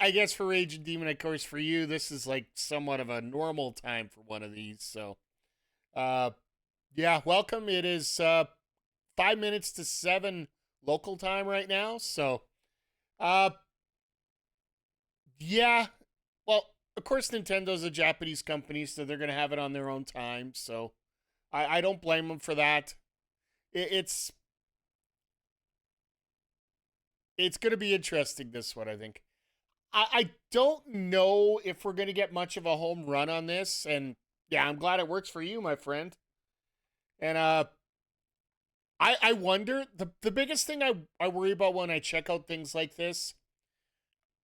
I guess for Raging Demon, of course, for you, this is like somewhat of a normal time for one of these. So, uh, yeah, welcome. It is 5 minutes to 7 local time right now. So, uh, yeah, well, of course, Nintendo's a Japanese company, so they're going to have it on their own time. So, I don't blame them for that. It's it's going to be interesting, this one, I think. I don't know if we're going to get much of a home run on this. And yeah, I'm glad it works for you, my friend. And I wonder, the biggest thing I worry about when I check out things like this,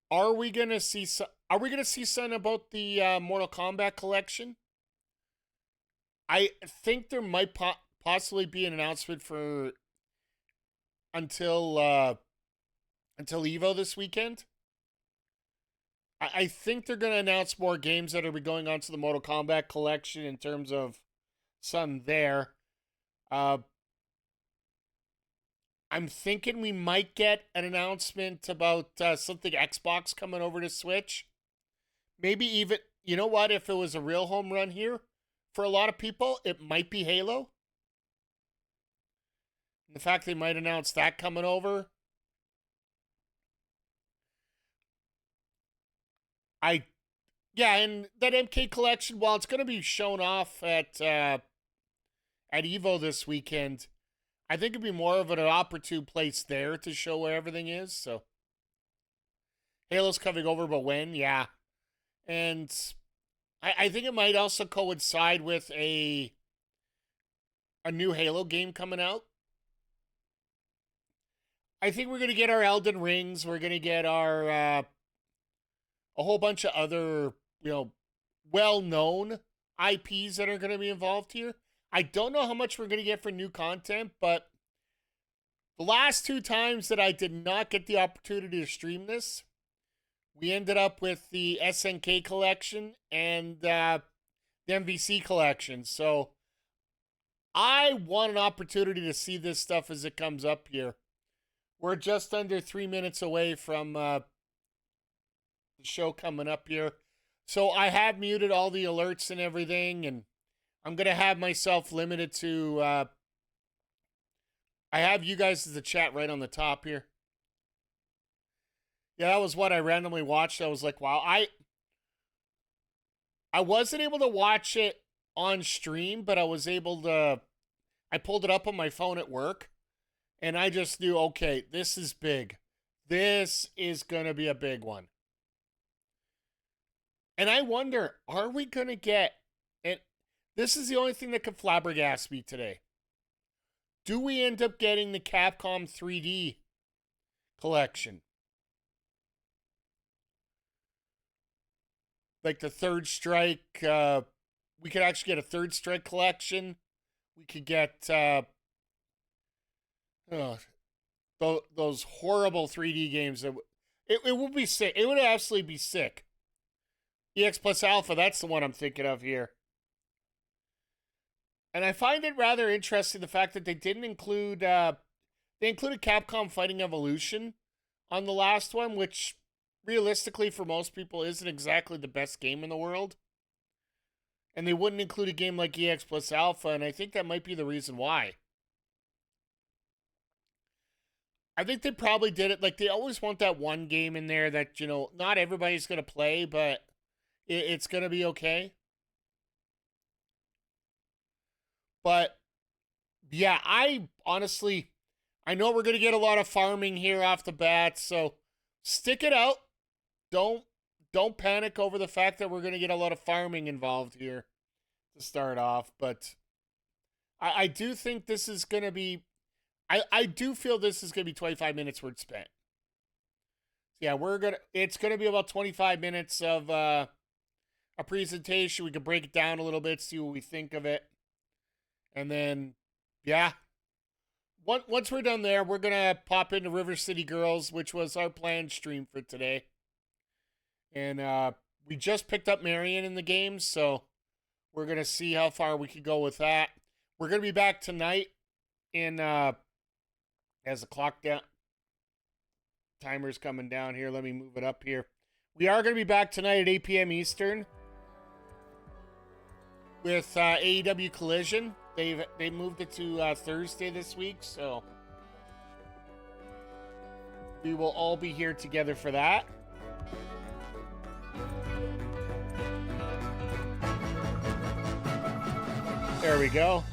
are we gonna see something about the Mortal Kombat collection? I think there might possibly be an announcement for until uh until Evo this weekend. I think they're gonna announce more games that are going on to the Mortal Kombat collection in terms of some there. Uh, I'm thinking we might get an announcement about something Xbox coming over to Switch. Maybe even, you know what, if it was a real home run here, for a lot of people, it might be Halo. And the fact they might announce that coming over. I, yeah, and that MK collection, while it's going to be shown off at Evo this weekend, I think it'd be more of an opportune place there to show where everything is. So Halo's coming over, but when? Yeah. And I think it might also coincide with a new Halo game coming out. I think we're gonna get our Elden Rings. We're gonna get our a whole bunch of other, you know, well-known IPs that are gonna be involved here. I don't know how much we're gonna get for new content, but the last two times that I did not get the opportunity to stream this, we ended up with the SNK collection and the MVC collection. So I want an opportunity to see this stuff as it comes up here. We're just under 3 minutes away from the show coming up here. So I have muted all the alerts and everything, and I'm going to have myself limited to. I have you guys as the chat right on the top here. Yeah, that was what I randomly watched. I was like, wow, I wasn't able to watch it on stream, but I was able to. I pulled it up on my phone at work, and I just knew, okay, this is big. This is going to be a big one. And I wonder, are we going to get, and this is the only thing that could flabbergast me today. Do we end up getting the Capcom 3D collection? Like the Third Strike, we could actually get a Third Strike collection. We could get those horrible 3D games. It would be sick. It would absolutely be sick. EX Plus Alpha, that's the one I'm thinking of here. And I find it rather interesting the fact that they didn't include, they included Capcom Fighting Evolution on the last one, which realistically for most people isn't exactly the best game in the world. And they wouldn't include a game like EX Plus Alpha, and I think that might be the reason why. I think they probably did it, like they always want that one game in there that, you know, not everybody's going to play, but it's going to be okay. But yeah, I honestly, I know we're going to get a lot of farming here off the bat, so stick it out. Don't don't panic over the fact that we're going to get a lot of farming involved here to start off, but I do think this is going to be I do feel this is going to be 25 minutes worth spent. Yeah, it's going to be about 25 minutes of a presentation. We can break it down a little bit, see what we think of it. And then yeah, once we're done there, we're going to pop into River City Girls, which was our planned stream for today. And we just picked up Marion in the game, so we're going to see how far we can go with that. We're going to be back tonight in as the clock down timer's coming down here. Let me move it up here. We are going to be back tonight at 8 p.m. Eastern with AEW Collision. They moved it to Thursday this week, so we will all be here together for that. There we go.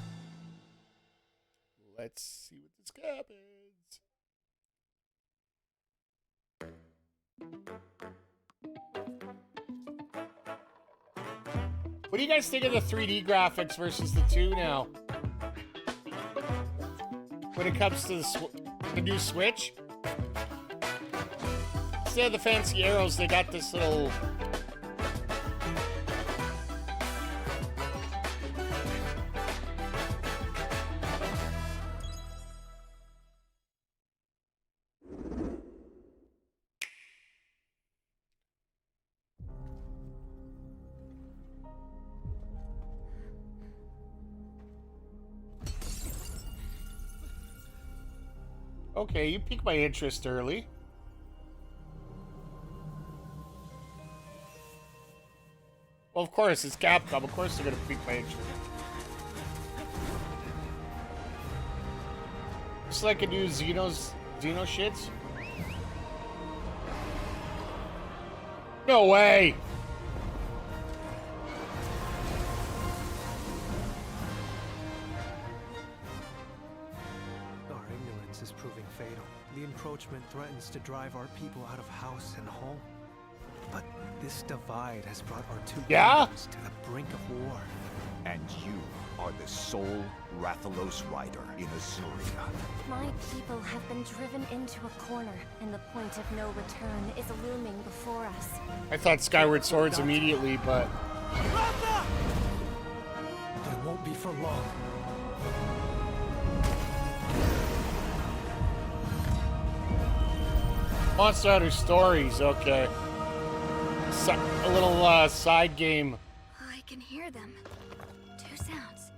Let's see what this happens. What do you guys think of the 3D graphics versus the 2 now? When it comes to the new Switch? Instead of the fancy arrows, they got this little... Okay, you piqued my interest early. Well, of course, it's Capcom. Of course they're going to pique my interest. Just like I do Xeno shits. No way! Is proving fatal. The encroachment threatens to drive our people out of house and home. But this divide has brought our two kingdoms to the brink of war. And you are the sole Rathalos rider in Azuria. My people have been driven into a corner, and the point of no return is looming before us. I thought Skyward Swords immediately, but... Ratha! It won't be for long. Monster Hunter Stories, okay. A little side game. I can hear them. Two sounds.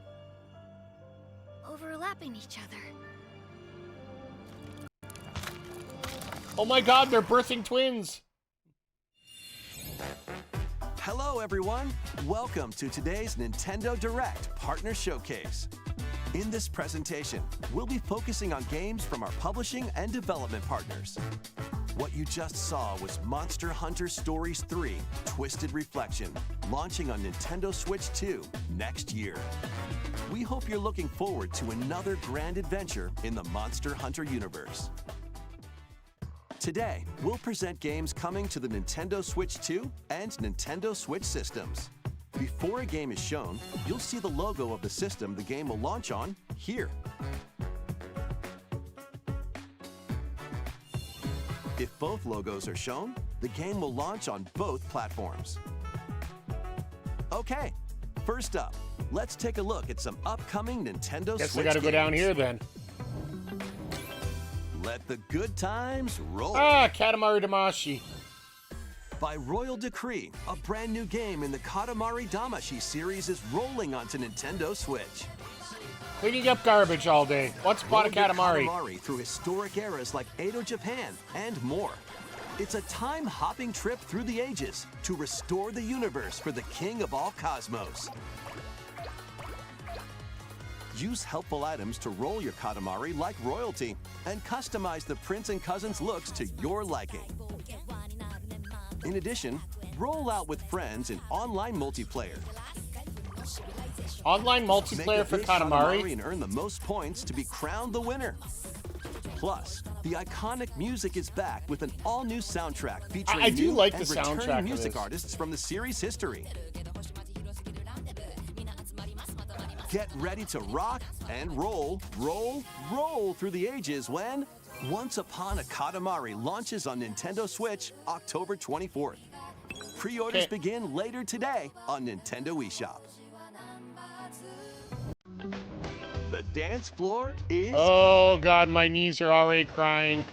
Overlapping each other. Oh my god, they're birthing twins! Hello everyone! Welcome to today's Nintendo Direct Partner Showcase. In this presentation, we'll be focusing on games from our publishing and development partners. What you just saw was Monster Hunter Stories 3: Twisted Reflection, launching on Nintendo Switch 2 next year. We hope you're looking forward to another grand adventure in the Monster Hunter universe. Today, we'll present games coming to the Nintendo Switch 2 and Nintendo Switch systems. Before a game is shown, you'll see the logo of the system the game will launch on here. If both logos are shown, the game will launch on both platforms. Okay, first up, let's take a look at some upcoming Nintendo Guess Switch I gotta go down games. here then. Let the good times roll. Katamari Damacy. By royal decree, a brand new game in the Katamari Damacy series is rolling onto Nintendo Switch. Cleaning up garbage all day. Once bought a Roll your Katamari. Katamari through historic eras like Edo Japan and more. It's a time-hopping trip through the ages to restore the universe for the king of all cosmos. Use helpful items to roll your Katamari like royalty and customize the prince and cousins looks to your liking. In addition, roll out with friends in online multiplayer. Online Make multiplayer a for big Katamari. and earn the most points to be crowned the winner. Plus, the iconic music is back with an all-new soundtrack featuring I do new like and the returning soundtrack of music this. artists from the series history. Get ready to rock and roll, roll, roll through the ages when Once Upon a Katamari launches on Nintendo Switch October 24th. Pre-orders Okay. begin later today on Nintendo eShop. The dance floor is Oh god, my knees are already crying.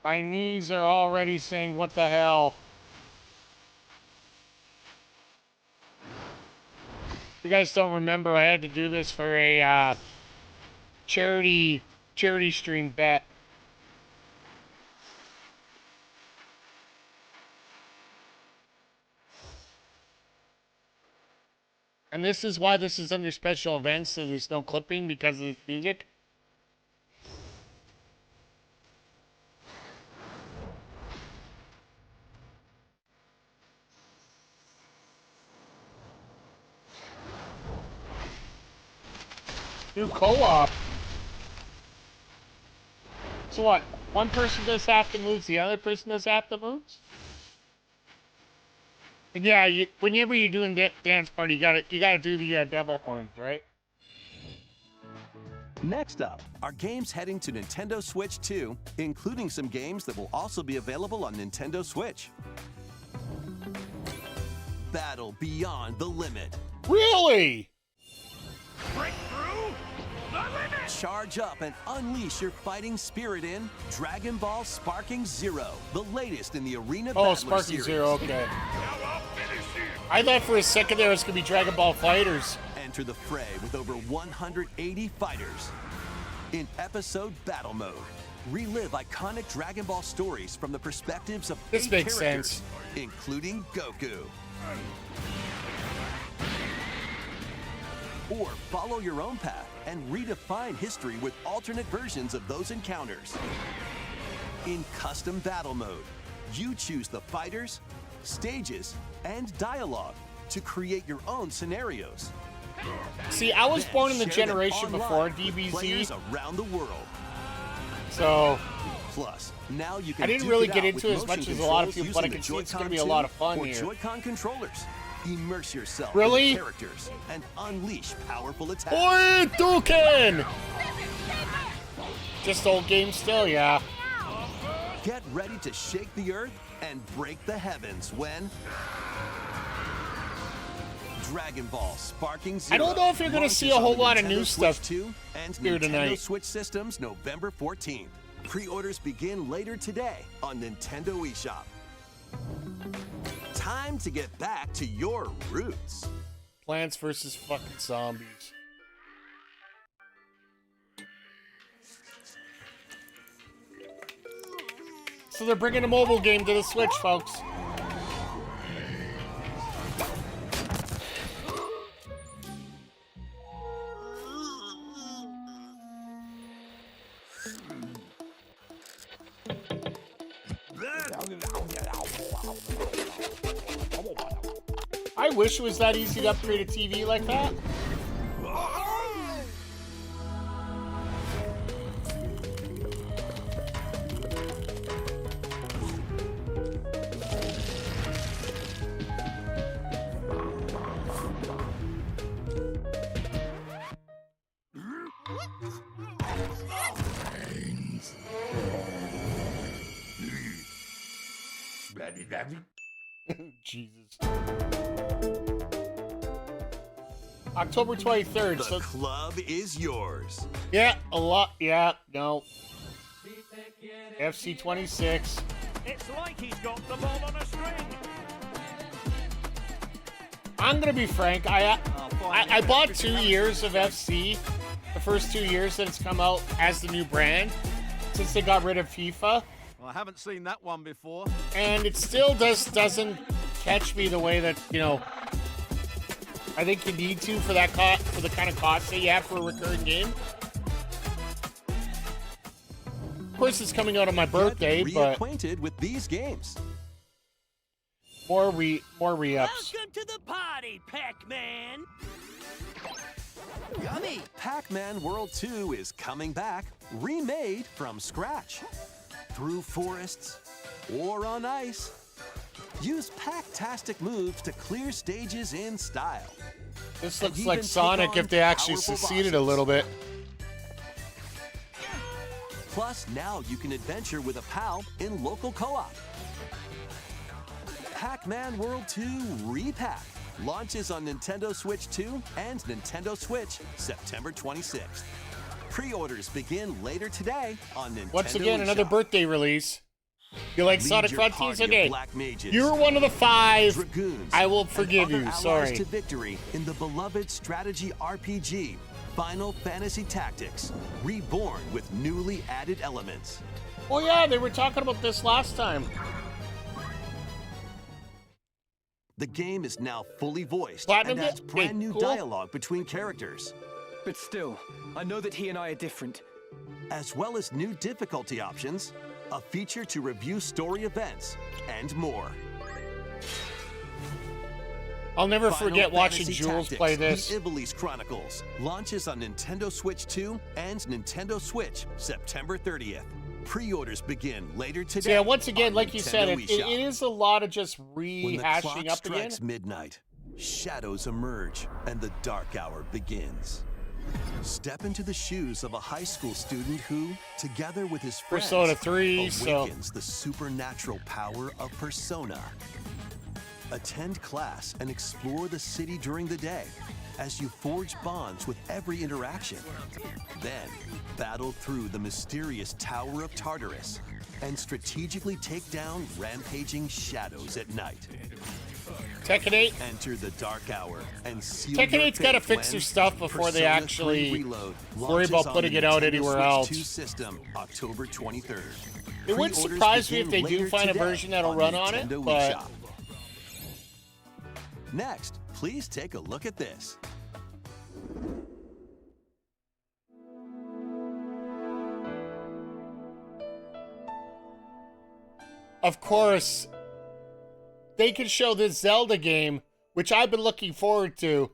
My knees are already saying, what the hell? You guys don't remember I had to do this for a charity stream bet. And this is why this is under special events, so there's no clipping because of the music. New co-op. So what? One person does half the moves, the other person does half the moves? And yeah, whenever you're doing dance party, you gotta do the devil horns, right? Next up are games heading to Nintendo Switch 2, including some games that will also be available on Nintendo Switch. Battle Beyond the Limit. Really? Charge up and unleash your fighting spirit in Dragon Ball Sparking Zero, the latest in the Arena Battler Sparking series. Zero, okay. I thought for a second there was gonna be Dragon Ball Fighters. Enter the fray with over 180 fighters. In episode Battle Mode, relive iconic Dragon Ball stories from the perspectives of This 8 makes characters, sense. including Goku. Or follow your own path and redefine history with alternate versions of those encounters. In custom battle mode, you choose the fighters, stages, and dialogue to create your own scenarios. See, I was Then born in the share them generation online before with players DBZ, around the world. so Plus, now you can I didn't duke really it get out into with it as much motion as a lot of controls people, but I using can the see it's gonna Joy-Con be a lot of 2 fun or here. Joy-Con controllers. Immerse yourself Really? in the characters and unleash powerful attacks. Oi, Duken! Just old game still, yeah. Get ready to shake the earth and break the heavens when Dragon Ball Sparking Zero. I don't know if you're gonna see a launches whole on lot of Nintendo new Switch stuff 2 and here Nintendo tonight. Switch systems November 14th. Pre-orders begin later today on Nintendo eShop. Time to get back to your roots. Plants vs. fucking zombies. So they're bringing a mobile game to the Switch, folks. I wish it was that easy to upgrade a TV like that. Jesus. October 23rd. The So club is yours. yeah, a lot. Yeah, no. FC 26. It's like he's got the ball on a string. I'm gonna be frank. I bought 2 years of FC. The first 2 years that it's come out as the new brand, since they got rid of FIFA, Well, I haven't seen that one before. and it still doesn't catch me the way that I think you need to for that for the kind of cost that you have for a recurring game. Of course, it's coming out on my birthday, Get but reacquainted with these games. more re-ups. Welcome to the party, Pac-Man. Yummy! Pac-Man World 2 is coming back, remade from scratch. Through forests or on ice. Use Pac-tastic moves to clear stages in style. This And looks even like take Sonic on if they actually powerful succeeded a bosses. little bit. Plus, now you can adventure with a pal in local co-op. Pac-Man World 2 Repack launches on Nintendo Switch 2 and Nintendo Switch September 26th. Pre-orders begin later today on Nintendo Once again, another eShop. birthday release. You like Lead Sonic your Frontiers? party of Okay. Black mages, You're one of the 5. dragoons, I will and forgive other you. allies Sorry. to victory in the beloved strategy RPG Final Fantasy Tactics, reborn with newly added elements. Oh yeah, they were talking about this last time. The game is now fully voiced Platinum and has did? brand new Cool. dialogue between characters, But still, I know that he and I are different. as well as new difficulty options, a feature to review story events, and more. I'll never Final forget watching Fantasy Jules Tactics: play this. The Ivalice Chronicles launches on Nintendo Switch 2 and Nintendo Switch September 30th. Pre-orders begin later today. So yeah, once again, on like you said, Nintendo it eShop. is a lot of just When the rehashing clock up again. strikes midnight, shadows emerge and the dark hour begins. Step into the shoes of a high school student who, together with his friends, Persona 3, so- awakens the supernatural power of Persona. Attend class and explore the city during the day as you forge bonds with every interaction. Then, battle through the mysterious Tower of Tartarus and strategically take down rampaging shadows at night. Tekken 8. Enter the dark hour and seal Tekken your 8's gotta fate fix their when stuff before they Persona actually 3 Reload worry about launches on putting the it out Nintendo anywhere Switch else. 2 system, October 23rd. It wouldn't Pre-orders surprise me if begin they do later find a today version that'll run on it, Nintendo but- eShop. Next, please take a look at this. Of course, they can show this Zelda game, which I've been looking forward to,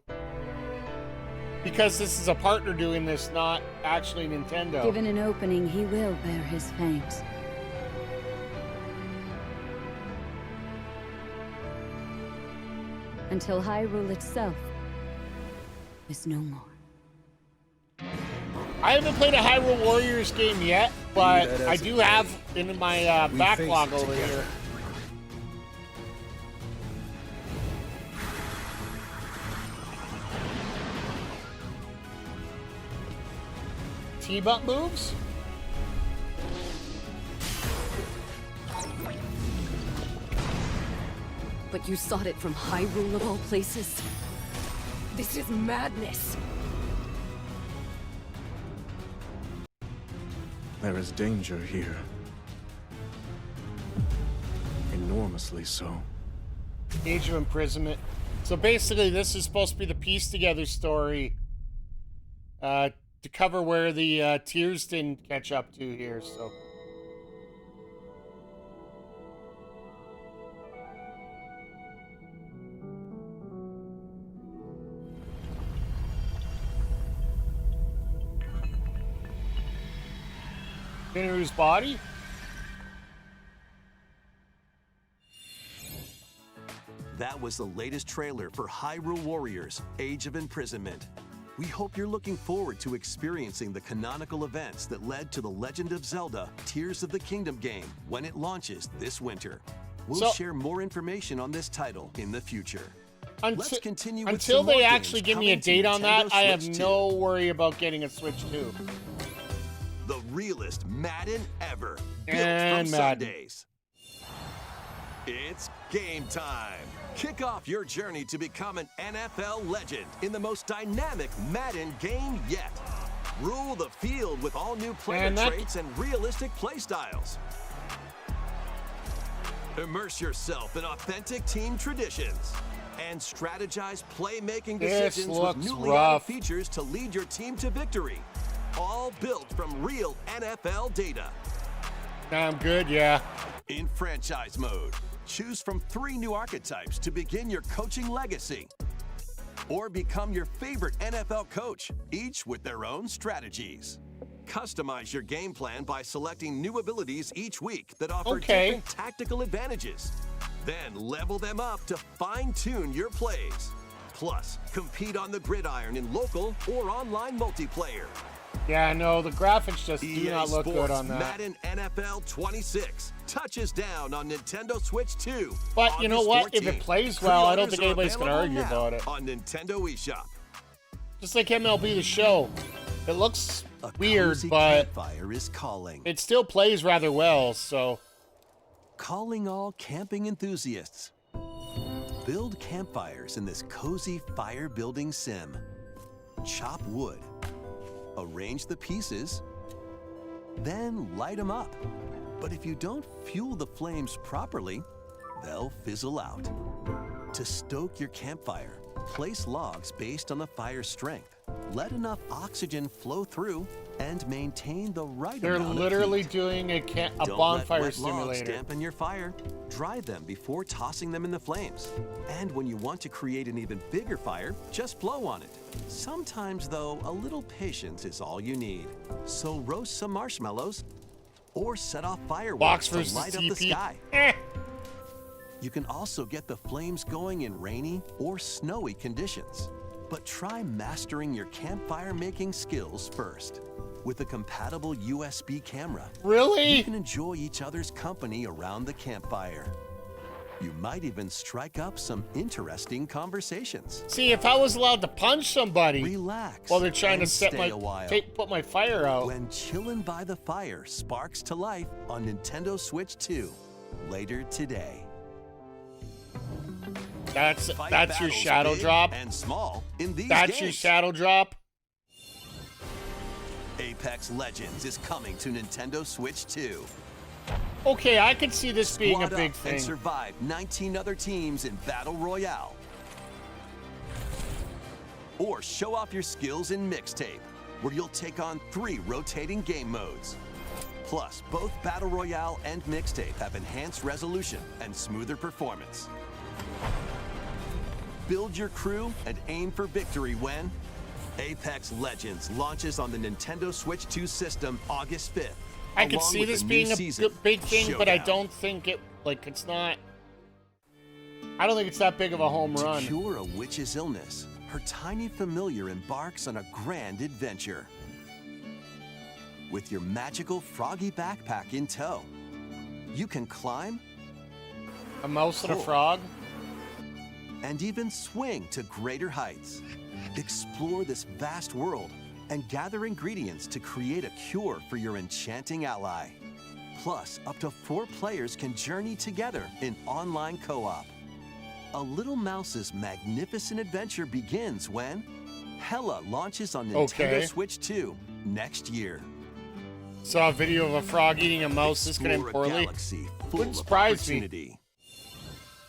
because this is a partner doing this, not actually Nintendo. Given an opening, he will bear his fangs. Until Hyrule itself is no more. I haven't played a Hyrule Warriors game yet, but I do have in my backlog face it over together. here. T-bump moves? But you sought it from Hyrule of all places? This is madness! There is danger here. Enormously so. Age of Imprisonment. So basically, this is supposed to be the piece together story to cover where the Tears didn't catch up to here. So Mineru's body. That was the latest trailer for Hyrule Warriors: Age of Imprisonment. We hope you're looking forward to experiencing the canonical events that led to The Legend of Zelda: Tears of the Kingdom game when it launches this winter. We'll So- share more information on this title in the future. Let's continue with Until some more they games actually give me a coming to date on that, Nintendo I have Switch no worry about getting a Switch 2. The realest Madden ever, built And from Madden. Sundays. It's game time. Kick off your journey to become an NFL legend in the most dynamic Madden game yet. Rule the field with all new player And that- traits and realistic play styles. Immerse yourself in authentic team traditions and strategize playmaking This decisions with looks newly rough. added features to lead your team to victory. All built from real NFL data. I'm good, yeah. In franchise mode, choose from 3 new archetypes to begin your coaching legacy. Or become your favorite NFL coach, each with their own strategies. Customize your game plan by selecting new abilities each week that offer Okay. different tactical advantages. Then level them up to fine-tune your plays. Plus, compete on the gridiron in local or online multiplayer. Yeah, no, the graphics just do EA not look Sports good on that. Madden NFL 26 touches down on Nintendo Switch 2. But you know August what? If it 14th. plays well, I don't think Pre-orders are anybody's gonna available argue now about it. on Nintendo eShop. Just like MLB The Show. It looks A weird, cozy but campfire is calling. it still plays rather well, so... Calling all camping enthusiasts. Build campfires in this cozy fire building sim. Chop wood. Arrange the pieces. Then light them up. But if you don't fuel the flames properly, they'll fizzle out. To stoke your campfire, place logs based on the fire's strength. Let enough oxygen flow through and maintain the right They're amount literally of heat. doing a Don't bonfire let wet logs simulator. dampen your fire. Dry them before tossing them in the flames. And when you want to create an even bigger fire, just blow on it. Sometimes, though, a little patience is all you need. So roast some marshmallows or set off Box fireworks to versus light up the TP. sky. Eh. You can also get the flames going in rainy or snowy conditions. But try mastering your campfire making skills first. With a compatible USB camera, Really? you can enjoy each other's company around the campfire. You might even strike up some interesting conversations. See, if I was allowed to punch somebody Relax while they're trying to and set stay my a while. put my fire out. When chillin' by the fire sparks to life on Nintendo Switch 2 later today. That's Fight your battles shadow big drop. and small in these That's games. your shadow drop. Apex Legends is coming to Nintendo Switch 2. Okay, I could see this being a Squad big up thing. and survive 19 other teams in Battle Royale. Or show off your skills in Mixtape, where you'll take on 3 rotating game modes. Plus, both Battle Royale and Mixtape have enhanced resolution and smoother performance. Build your crew and aim for victory when Apex Legends launches on the Nintendo Switch 2 system August 5th. I could along see with this the new being a season, big thing, but I Showdown. don't think it's not. I don't think it's that big of a home To run. cure a witch's illness, her tiny familiar embarks on a grand adventure. With your magical froggy backpack in tow, you can climb A mouse and a Cool. frog. and even swing to greater heights. Explore this vast world and gather ingredients to create a cure for your enchanting ally. Plus, up to 4 players can journey together in online co-op. A Little Mouse's magnificent adventure begins when Hella launches on Nintendo Okay. Switch 2 next year. Saw a video of a frog eating a mouse. This could end Explore a poorly. galaxy full Wouldn't of surprise me. opportunity.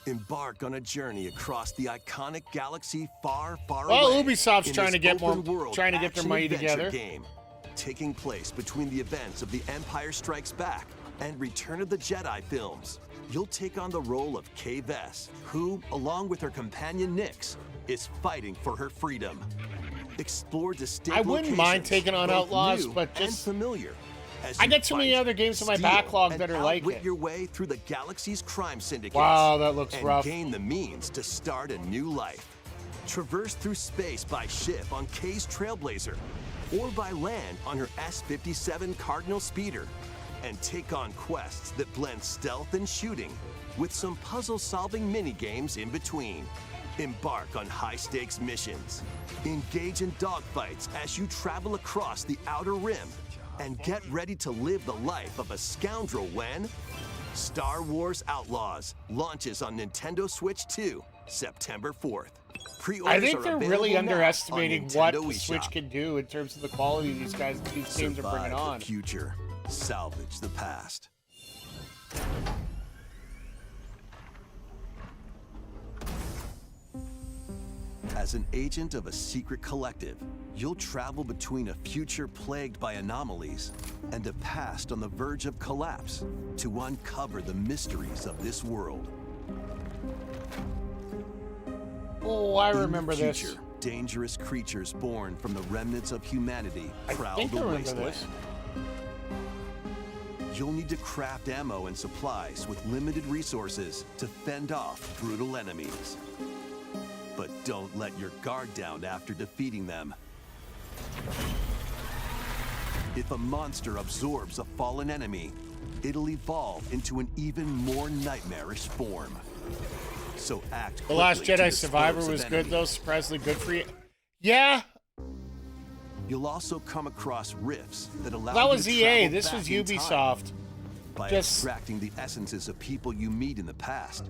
Embark on a journey across the iconic galaxy far, far Well, away. Ubisoft's in trying this to get more- open-world trying to get their money action-adventure together. Game, taking place between the events of The Empire Strikes Back and Return of the Jedi films. You'll take on the role of Kay Vess, who, along with her companion Nyx, is fighting for her freedom. Explore distinct I wouldn't mind locations, taking on both Outlaws, new but and just- familiar. As I you got too many fight, other games in my steal, backlog and that are like outwit it. your way through the galaxy's crime syndicates. Wow, that looks and rough. gain the means to start a new life. Traverse through space by ship on Kay's Trailblazer, or by land on her S-57 Cardinal Speeder, and take on quests that blend stealth and shooting with some puzzle-solving mini-games in between. Embark on high-stakes missions. Engage in dogfights as you travel across the Outer Rim, and get ready to live the life of a scoundrel when Star Wars Outlaws launches on Nintendo Switch 2, September 4th. Pre-orders I think are they're available really now underestimating on what Nintendo the Switch eShop. can do in terms of the quality these games are Survive bringing on. the future. Salvage the past. As an agent of a secret collective, you'll travel between a future plagued by anomalies and a past on the verge of collapse to uncover the mysteries of this world. Oh, I In the remember this. future, dangerous creatures born from the remnants of humanity I prowl think I the remember wasteland. this. You'll need to craft ammo and supplies with limited resources to fend off brutal enemies. But don't let your guard down after defeating them. If a monster absorbs a fallen enemy, it'll evolve into an even more nightmarish form. So act The Last quickly to Jedi dispose Survivor of was good enemies. though, surprisingly good for you. Yeah, You'll also come across rifts that allow that you was to EA. travel This back was in time Ubisoft. by Just- extracting the essences of people you meet in the past.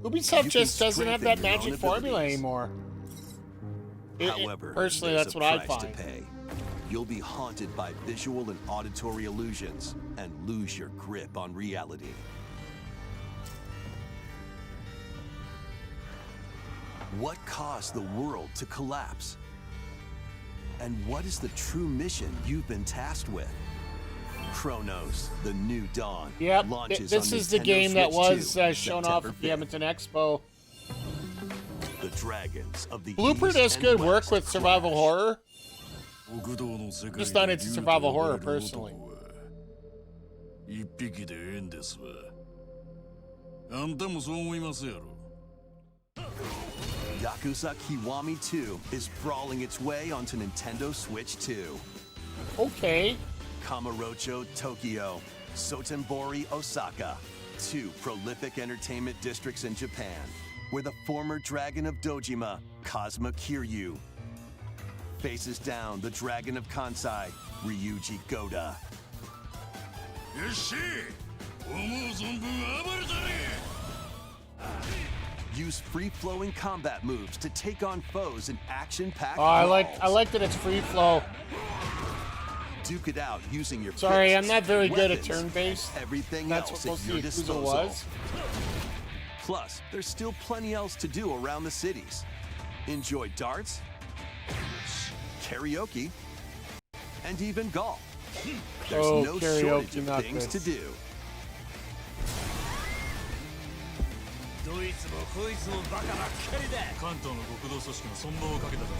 Ubisoft You just can doesn't have strengthen that your magic own formula abilities. anymore. However, Personally, there's that's a what I price find. to pay. You'll be haunted by visual and auditory illusions and lose your grip on reality. What caused the world to collapse? And what is the true mission you've been tasked with? Chronos: The New Dawn. Yep, launches this on is the Nintendo game that Switch was 2, shown off September at the 5th. Edmonton Expo. The Dragons of the Blueprint East does and good work West with survival clash. horror. Just not into survival horror, personally. Yakuza Kiwami 2 is brawling its way onto Nintendo Switch 2. Okay. Kamurocho Tokyo, Sotenbori Osaka, two prolific entertainment districts in Japan, where the former dragon of Dojima, Kazuma Kiryu, faces down the dragon of Kansai, Ryuji Goda. Use free-flowing combat moves to take on foes in action-packed Oh, I brawls. like that it's free flow. Duke it out using your Sorry, I'm fists, not very good at weapons, turn-based. and everything That's else what at most your of Yakuza disposal. was. Plus, there's still plenty else to do around the cities. Enjoy darts, karaoke, and even golf. There's Oh, no karaoke, shortage of not things this. to do.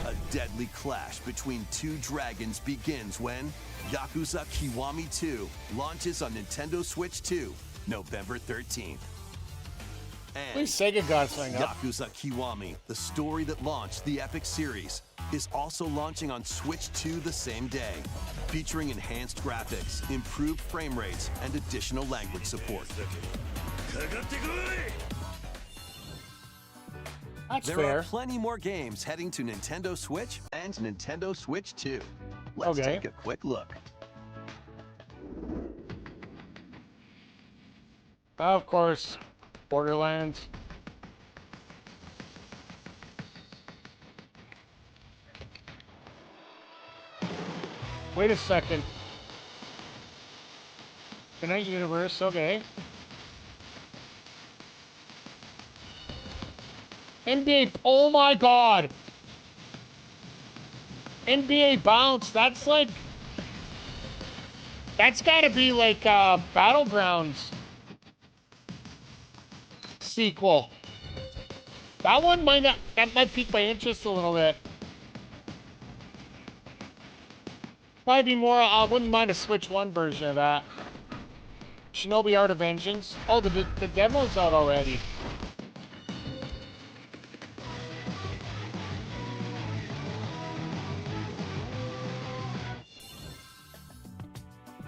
A deadly clash between two dragons begins when Yakuza Kiwami 2 launches on Nintendo Switch 2, November 13th. At And least Sega got something up. Yakuza Kiwami, the story that launched the epic series, is also launching on Switch 2 the same day, featuring enhanced graphics, improved frame rates, and additional language support. That's There fair. are plenty more games heading to Nintendo Switch and Nintendo Switch 2. Let's Okay. take a quick look. Of course, Borderlands. Wait a second. Connect Universe, okay. NBA, oh my god! NBA Bounce, that's like... That's gotta be like, Battlegrounds sequel. That one might not, that might pique my interest a little bit. Probably be more, I wouldn't mind a Switch 1 version of that. Shinobi Art of Vengeance. Oh, the demo's out already.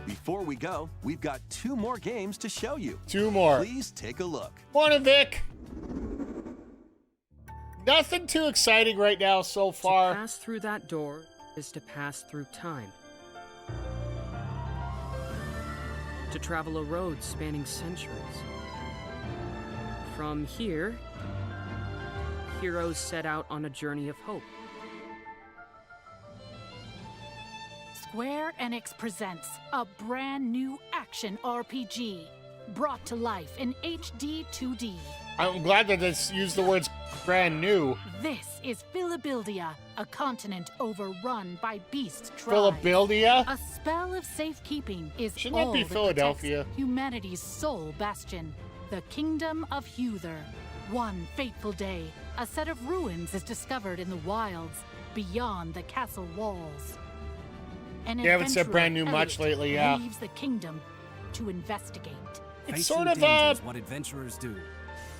Before we go, we've got 2 more games to show you. 2 more. Please take a look. Morning, Vic. Nothing too exciting right now so To far. pass through that door is to pass through time. To travel a road spanning centuries. From here, heroes set out on a journey of hope. Square Enix presents a brand new action RPG, brought to life in HD 2D. I'm glad that it's used the words brand new. This is Philabildia, a continent overrun by beast tribes. Philabildia? A spell of safekeeping is Shouldn't that all be that Philadelphia? protects humanity's sole bastion, the Kingdom of Huther. One fateful day, a set of ruins is discovered in the wilds beyond the castle walls. An You haven't said adventurer, brand new much Elliot, lately, yeah. leaves the kingdom to investigate. It's sort of a what adventurers do.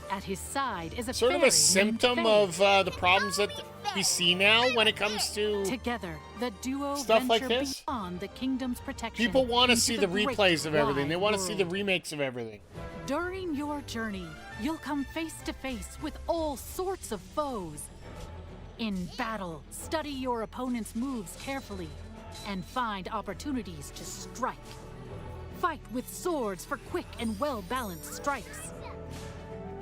At his side is a sort of fairy a symptom named of Faye. the problems that we see now when it comes to Together, the duo stuff like venture this. beyond the kingdom's protection. People want to into see the great replays of everything. They wide want to see the world. remakes of everything. During your journey, you'll come face to face with all sorts of foes. In battle, study your opponent's moves carefully and find opportunities to strike. Fight with swords for quick and well-balanced strikes.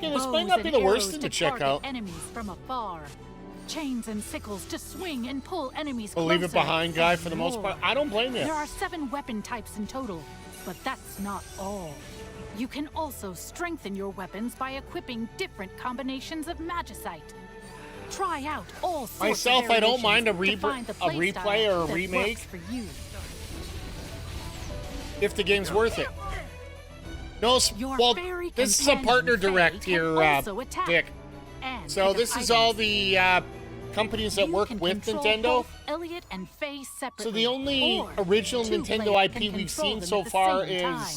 Yeah, this Bows might not be and the worst arrows thing to to check target out. enemies from afar. Chains and sickles to swing and pull enemies The leave it closer, behind guy and for the most more. part. I don't blame you. There are 7 weapon types in total, but that's not all. You can also strengthen your weapons by equipping different combinations of magicite. Try out all sorts Myself, of I don't mind a variations to find the replay playstyle or a that remake works for you. if the game's worth it. No, Your well, fairy this is a partner companion, Faye, direct can here, also attack. Vic. And So pick up this is all items. the companies that You work can with control Nintendo. both Elliot and Faye So separately, the only or original two Nintendo players IP can we've control seen them so at the far same is time.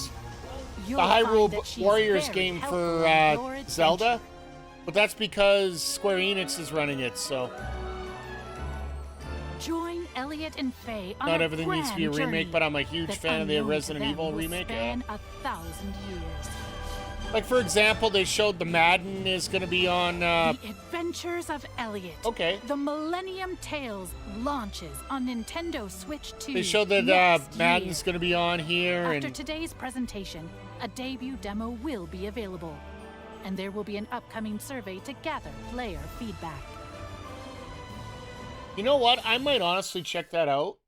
You'll the find Hyrule that she's Warriors very game helpful for in your adventure. Zelda, but that's because Square Enix is running it, so Join Elliot and Faye on not a everything needs to be a grand remake, journey but I'm a huge that fan of the unknown to Resident them Evil will remake. Span 1,000 years. Like, for example, they showed the Madden is going to be on... The Adventures of Elliot. Okay. The Millennium Tales launches on Nintendo Switch 2. They showed that next Madden's year. going to be on here. After And today's presentation, a debut demo will be available, and there will be an upcoming survey to gather player feedback. you know what? I might honestly check that out.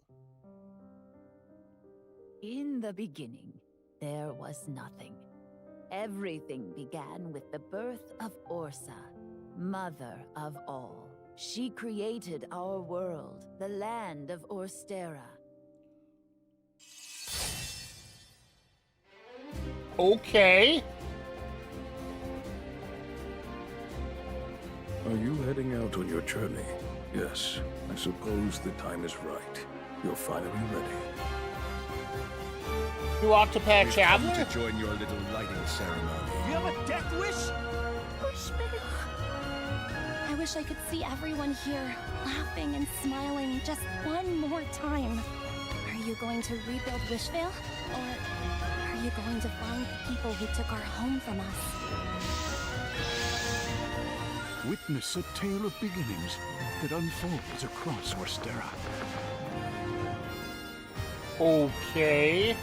In the beginning, there was nothing. Everything began with the birth of Orsa, mother of all. She created our world, the land of Orstera. Okay. Are you heading out on your journey? Yes, I suppose the time is right. You're finally ready. You Octopath We've come Traveler? to join your little lighting ceremony. You have a death wish? I wish I could see everyone here, laughing and smiling just one more time. Are you going to rebuild Wishvale? Or are you going to find the people who took our home from us? Witness a tale of beginnings that unfolds across Orstera. Okay.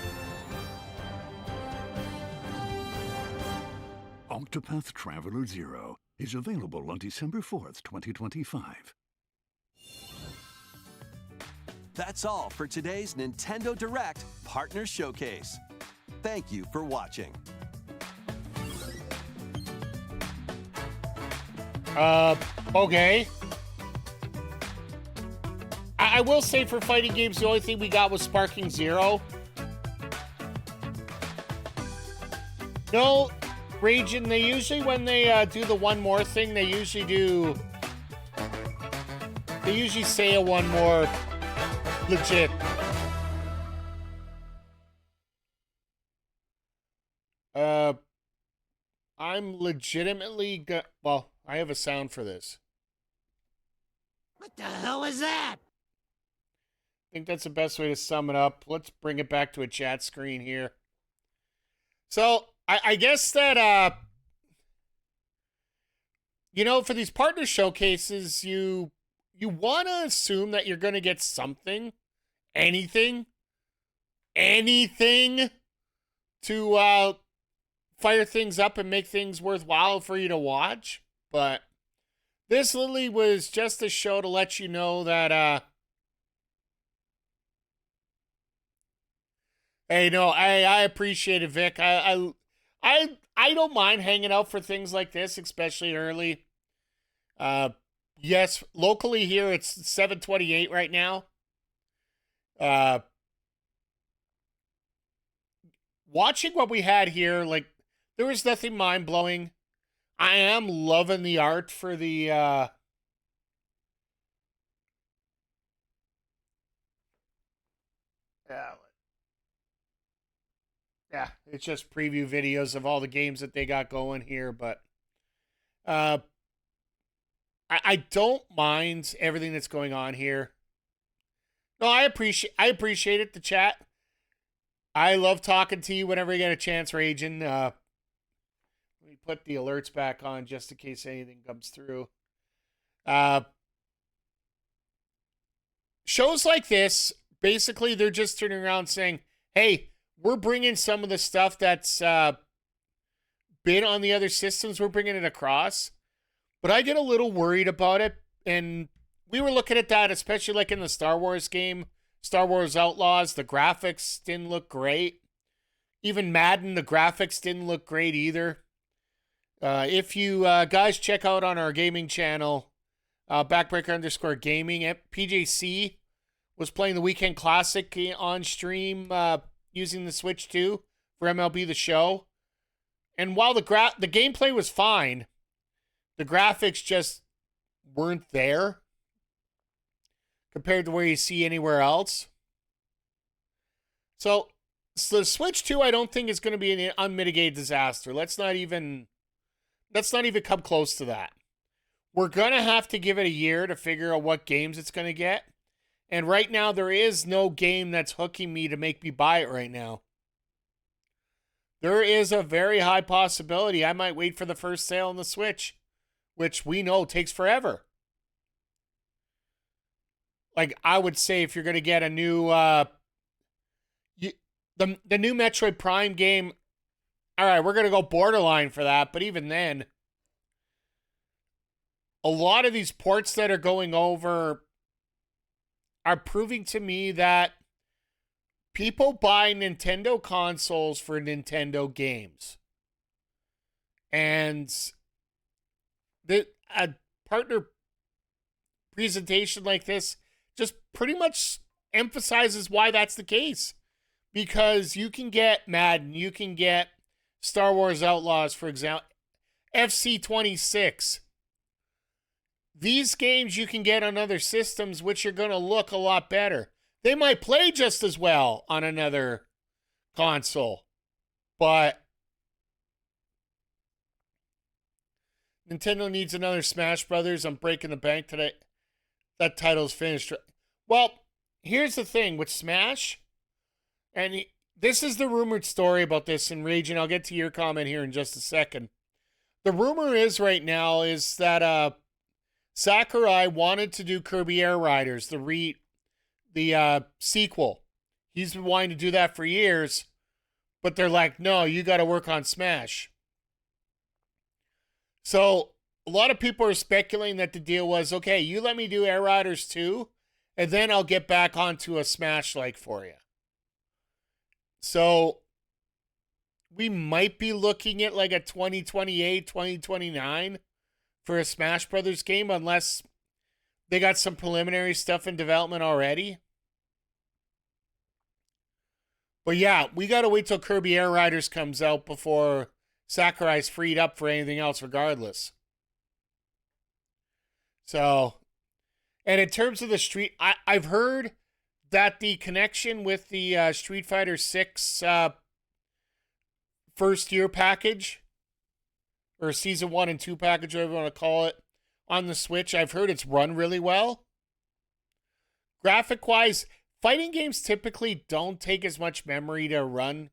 Octopath Traveler 0 is available on December 4th, 2025. That's all for today's Nintendo Direct Partner Showcase. Thank you for watching. Okay. I will say for fighting games, the only thing we got was Sparking Zero. No, Raging, they usually, when they do the one more thing, they usually say a one more legit. I'm legitimately well, I have a sound for this. What the hell is that? I think that's the best way to sum it up. Let's bring it back to a chat screen here. So, I guess that, you know, for these partner showcases, you want to assume that you're going to get something, anything to fire things up and make things worthwhile for you to watch. But this literally was just a show to let you know that, hey, no, I appreciate it, Vic. I don't mind hanging out for things like this, especially early. Yes, locally here it's 7:28 right now. Watching what we had here, like, there was nothing mind-blowing. I am loving the art for the yeah, it's just preview videos of all the games that they got going here, but I don't mind everything that's going on here. No, I appreciate it, the chat. I love talking to you whenever you get a chance, Raging. Let me put the alerts back on just in case anything comes through. Shows like this, basically, they're just turning around saying, hey, we're bringing some of the stuff that's been on the other systems, we're bringing it across. But I get a little worried about it, and we were looking at that, especially like in the Star Wars game, Star Wars Outlaws, the graphics didn't look great. Even Madden, the graphics didn't look great either. If you guys check out on our gaming channel, Backbreaker_gaming. PJC was playing the Weekend Classic on stream using the Switch 2 for MLB The Show. And while the gameplay was fine, the graphics just weren't there compared to where you see anywhere else. So the Switch 2, I don't think is going to be an unmitigated disaster. Let's not even come close to that. We're going to have to give it a year to figure out what games it's going to get. And right now, there is no game that's hooking me to make me buy it right now. There is a very high possibility I might wait for the first sale on the Switch, which we know takes forever. Like, I would say if you're going to get a new, the new Metroid Prime game, all right, we're going to go borderline for that. But even then, a lot of these ports that are going over are proving to me that people buy Nintendo consoles for Nintendo games. And a partner presentation like this just pretty much emphasizes why that's the case. Because you can get Madden, you can get Star Wars Outlaws, for example, FC26. These games you can get on other systems, which are going to look a lot better. They might play just as well on another console, but Nintendo needs another Smash Brothers. I'm breaking the bank today. That title's finished. Well, here's the thing with Smash, and this is the rumored story about this in Raging. I'll get to your comment here in just a second. The rumor is right now is that Sakurai wanted to do Kirby Air Riders, the sequel. He's been wanting to do that for years, but they're like, no, you got to work on Smash. So a lot of people are speculating that the deal was, okay, you let me do Air Riders 2, and then I'll get back onto a Smash-like for you. So we might be looking at like a 2028, 2029 for a Smash Brothers game, unless they got some preliminary stuff in development already. But yeah, we got to wait till Kirby Air Riders comes out before Sakurai's freed up for anything else regardless. So, and in terms of the I've heard that the connection with the Street Fighter 6 first year package, or season 1 and 2 package, whatever you want to call it, on the Switch, I've heard it's run really well. Graphic-wise, fighting games typically don't take as much memory to run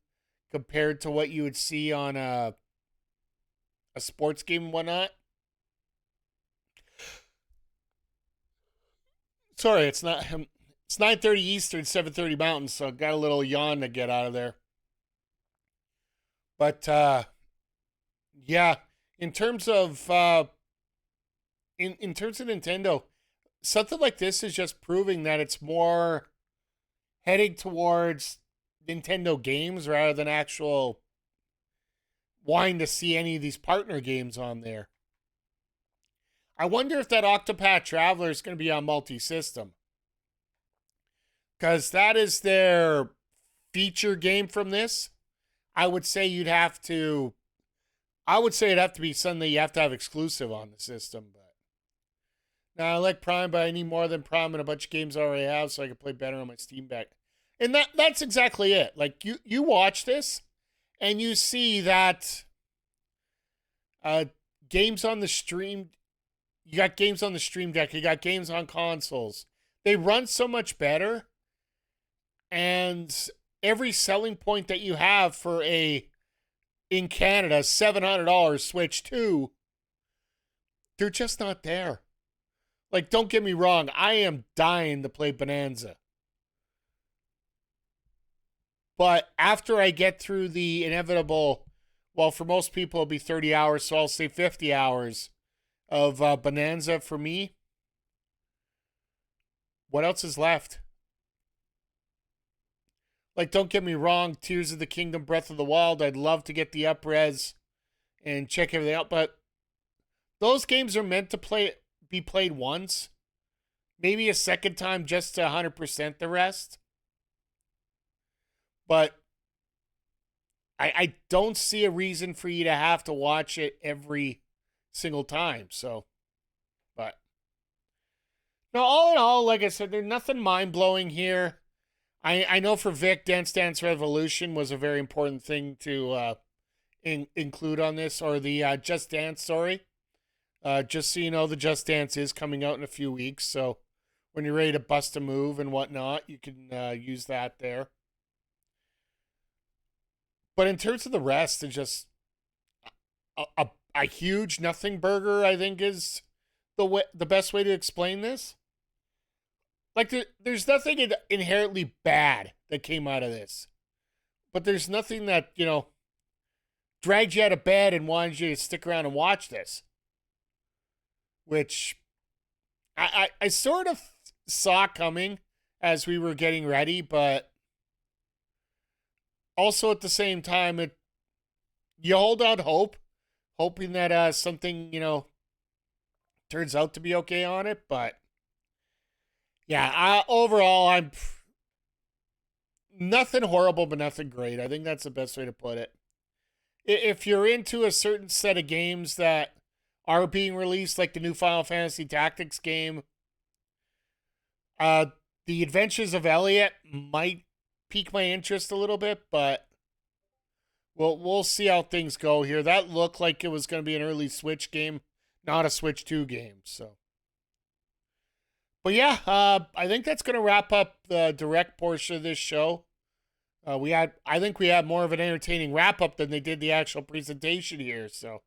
compared to what you would see on a sports game and whatnot. Sorry, it's 9:30 Eastern, 7:30 Mountain, so I got a little yawn to get out of there. But yeah, in terms of in terms of Nintendo, something like this is just proving that it's more heading towards Nintendo games rather than actual wanting to see any of these partner games on there. I wonder if that Octopath Traveler is going to be on multi-system, because that is their feature game from this. I would say it'd have to be something that you have to have exclusive on the system. But now I like Prime, but I need more than Prime and a bunch of games I already have so I can play better on my Steam Deck. And that's exactly it. Like you watch this and you see that games on the stream, you got games on the Stream Deck, you got games on consoles. They run so much better. And every selling point that you have for in Canada, $700 Switch 2, they're just not there. Like, don't get me wrong, I am dying to play Bonanza. But after I get through the inevitable, well, for most people it'll be 30 hours, so I'll say 50 hours of Bonanza for me. What else is left? Like, don't get me wrong, Tears of the Kingdom, Breath of the Wild, I'd love to get the up-res and check everything out, but those games are meant to be played once, maybe a second time just to 100% the rest. But I don't see a reason for you to have to watch it every single time. So, but no, all in all, like I said, there's nothing mind-blowing here. I know for Vic, Dance Dance Revolution was a very important thing to include on this, or the Just Dance, sorry. Just so you know, the Just Dance is coming out in a few weeks, so when you're ready to bust a move and whatnot, you can use that there. But in terms of the rest, it's just a huge nothing burger, I think, is the best way to explain this. Like, there's nothing inherently bad that came out of this. But there's nothing that, you know, dragged you out of bed and wanted you to stick around and watch this. Which I sort of saw coming as we were getting ready, but also at the same time, you hold out hope, hoping that something, you know, turns out to be okay on it, but yeah, overall, I'm nothing horrible, but nothing great. I think that's the best way to put it. If you're into a certain set of games that are being released, like the new Final Fantasy Tactics game, The Adventures of Elliot might pique my interest a little bit, but we'll see how things go here. That looked like it was going to be an early Switch game, not a Switch 2 game, so. But yeah, I think that's going to wrap up the direct portion of this show. I think we had more of an entertaining wrap up than they did the actual presentation here. So